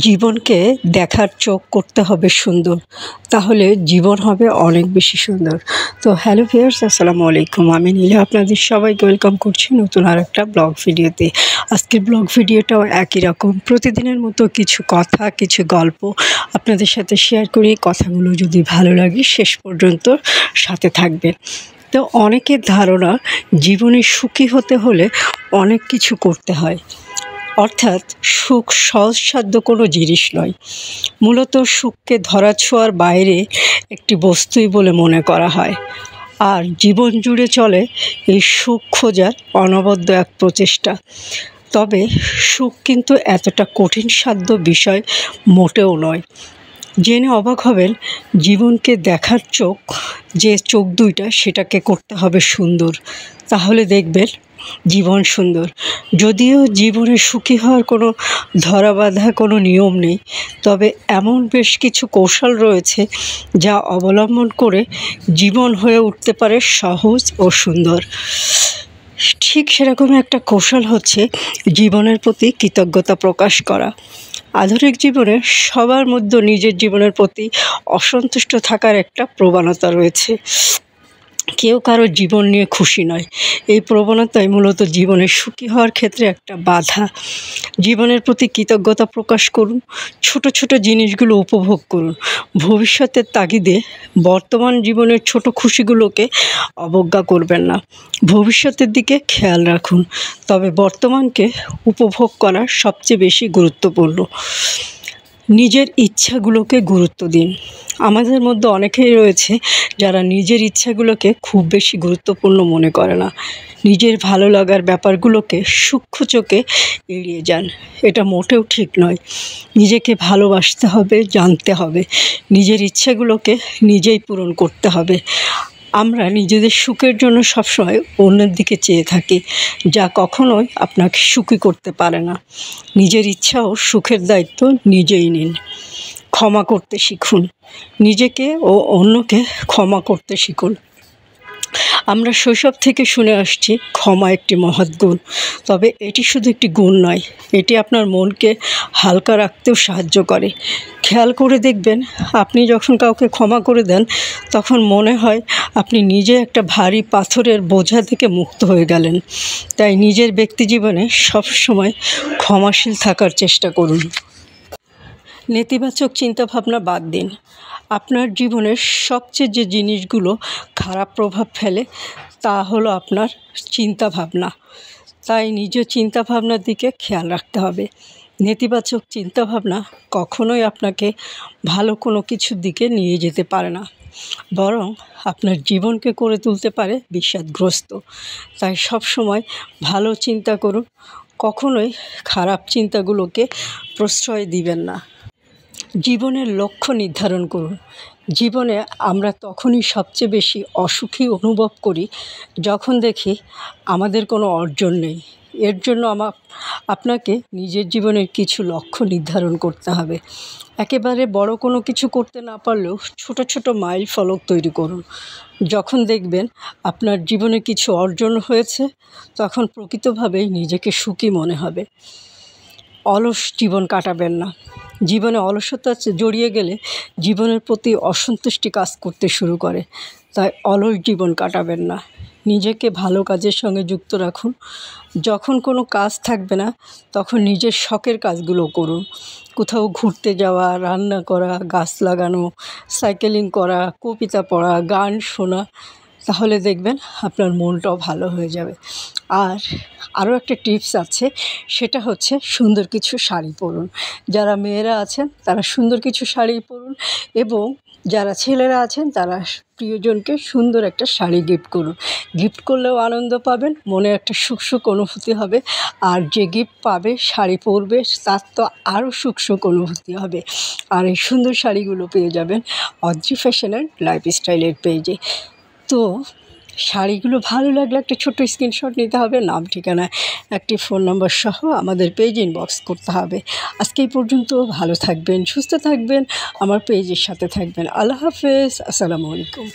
জীবনকে দেখার চোখ করতে হবে সুন্দর, তাহলে জীবন হবে অনেক বেশি সুন্দর। তো হ্যালো ভিউয়ার্স, আসসালামু আলাইকুম। আমি নীলা আপনাদের সবাইকে ওয়েলকাম করছি নতুন আর একটা ব্লগ ভিডিওতে। আজকের ব্লগ ভিডিওটাও একই রকম, প্রতিদিনের মতো কিছু কথা, কিছু গল্প আপনাদের সাথে শেয়ার করি। কথাগুলো যদি ভালো লাগে শেষ পর্যন্ত সাথে থাকবেন। তো অনেকের ধারণা জীবনে সুখী হতে হলে অনেক কিছু করতে হয়, অর্থাৎ সুখ সহজসাধ্য কোনো জিনিস নয়। মূলত সুখকে ধরাছোঁয়ার বাইরে একটি বস্তুই বলে মনে করা হয়, আর জীবন জুড়ে চলে এই সুখ খোঁজার অনবদ্য এক প্রচেষ্টা। তবে সুখ কিন্তু এতটা কঠিন সাধ্য বিষয় মোটেও নয়। জেনে অবাক হবেন, জীবনকে দেখার চোখ, যে চোখ দুইটা, সেটাকে করতে হবে সুন্দর, তাহলে দেখবেন জীবন সুন্দর। যদিও জীবনে সুখী হওয়ার কোনো ধরাবাঁধা কোনো নিয়ম নেই, তবে এমন বেশ কিছু কৌশল রয়েছে যা অবলম্বন করে জীবন হয়ে উঠতে পারে সহজ ও সুন্দর। ঠিক সেরকম একটা কৌশল হচ্ছে জীবনের প্রতি কৃতজ্ঞতা প্রকাশ করা। আধুনিক জীবনে সবার মধ্যে নিজের জীবনের প্রতি অসন্তুষ্ট থাকার একটা প্রবণতা রয়েছে। কেউ কারো জীবন নিয়ে খুশি নয়। এই প্রবণতাই মূলত জীবনে সুখী হওয়ার ক্ষেত্রে একটা বাধা। জীবনের প্রতি কৃতজ্ঞতা প্রকাশ করুন, ছোট ছোট জিনিসগুলো উপভোগ করুন। ভবিষ্যতের তাগিদে বর্তমান জীবনের ছোট খুশিগুলোকে অবজ্ঞা করবেন না। ভবিষ্যতের দিকে খেয়াল রাখুন, তবে বর্তমানকে উপভোগ করা সবচেয়ে বেশি গুরুত্বপূর্ণ। নিজের ইচ্ছাগুলোকে গুরুত্ব দিন। আমাদের মধ্যে অনেকেই রয়েছে যারা নিজের ইচ্ছাগুলোকে খুব বেশি গুরুত্বপূর্ণ মনে করে না। নিজের ভালো লাগার ব্যাপারগুলোকে সূক্ষ্ম চোখে এড়িয়ে যান। এটা মোটেও ঠিক নয়। নিজেকে ভালোবাসতে হবে, জানতে হবে। নিজের ইচ্ছাগুলোকে নিজেই পূরণ করতে হবে। আমরা নিজেদের সুখের জন্য সবসময় অন্যের দিকে চেয়ে থাকি, যা কখনোই আপনাকে সুখী করতে পারে না। নিজের ইচ্ছা ও সুখের দায়িত্ব নিজেই নিন। ক্ষমা করতে শিখুন। নিজেকে ও অন্যকে ক্ষমা করতে শিখুন। আমরা শৈশব থেকে শুনে আসছি ক্ষমা একটি মহৎ গুণ, তবে এটি শুধু একটি গুণ নয়, এটি আপনার মনকে হালকা রাখতেও সাহায্য করে। খেয়াল করে দেখবেন, আপনি যখন কাউকে ক্ষমা করে দেন, তখন মনে হয় আপনি নিজে একটা ভারী পাথরের বোঝা থেকে মুক্ত হয়ে গেলেন। তাই নিজের ব্যক্তিজীবনে সবসময় ক্ষমাশীল থাকার চেষ্টা করুন। নেতিবাচক চিন্তাভাবনা বাদ দিন। আপনার জীবনের সবচেয়ে যে জিনিসগুলো খারাপ প্রভাব ফেলে তা হলো আপনার চিন্তাভাবনা। তাই নিজের চিন্তাভাবনার দিকে খেয়াল রাখতে হবে। নেতিবাচক চিন্তাভাবনা কখনোই আপনাকে ভালো কোনো কিছুর দিকে নিয়ে যেতে পারে না, বরং আপনার জীবনকে করে তুলতে পারে বিষাদগ্রস্ত। তাই সবসময় ভালো চিন্তা করুন, কখনোই খারাপ চিন্তাগুলোকে প্রশ্রয় দিবেন না। জীবনের লক্ষ্য নির্ধারণ করুন। জীবনে আমরা তখনই সবচেয়ে বেশি অসুখী অনুভব করি যখন দেখি আমাদের কোনো অর্জন নেই। এর জন্য আপনাকে নিজের জীবনের কিছু লক্ষ্য নির্ধারণ করতে হবে। একেবারে বড় কোনো কিছু করতে না পারলেও ছোট ছোট মাইল ফলক তৈরি করুন। যখন দেখবেন আপনার জীবনে কিছু অর্জন হয়েছে, তখন প্রকৃতভাবেই নিজেকে সুখী মনে হবে। অলস জীবন কাটাবেন না। জীবনে অলসতা জড়িয়ে গেলে জীবনের প্রতি অসন্তুষ্টি কাজ করতে শুরু করে। তাই অলস জীবন কাটাবেন না। নিজেকে ভালো কাজের সঙ্গে যুক্ত রাখুন। যখন কোনো কাজ থাকবে না, তখন নিজের শখের কাজগুলো করুন। কোথাও ঘুরতে যাওয়া, রান্না করা, গাছ লাগানো, সাইকেলিং করা, কবিতা পড়া, গান শোনা, তাহলে দেখবেন আপনার মনটাও ভালো হয়ে যাবে। আর আরও একটা টিপস আছে, সেটা হচ্ছে সুন্দর কিছু শাড়ি পরুন। যারা মেয়েরা আছেন তারা সুন্দর কিছু শাড়ি পরুন, এবং যারা ছেলেরা আছেন তারা প্রিয়জনকে সুন্দর একটা শাড়ি গিফট করুন। গিফট করলেও আনন্দ পাবেন, মনে একটা সুখ সুখ অনুভূতি হবে। আর যে গিফট পাবে, শাড়ি পরবে, তার তো আরও সুখ সুখ অনুভূতি হবে। আর এই সুন্দর শাড়িগুলো পেয়ে যাবেন অদ্রি ফ্যাশনের লাইফস্টাইলের পেজে। তো শাড়িগুলো ভালো লাগলে একটা ছোট্ট স্ক্রিনশট নিতে হবে, নাম, ঠিকানা, একটি ফোন নম্বর সহ আমাদের পেজ ইনবক্স করতে হবে। আজকে এই পর্যন্ত। ভালো থাকবেন, সুস্থ থাকবেন, আমার পেজের সাথে থাকবেন। আল্লাহ হাফেজ, আসসালামু আলাইকুম।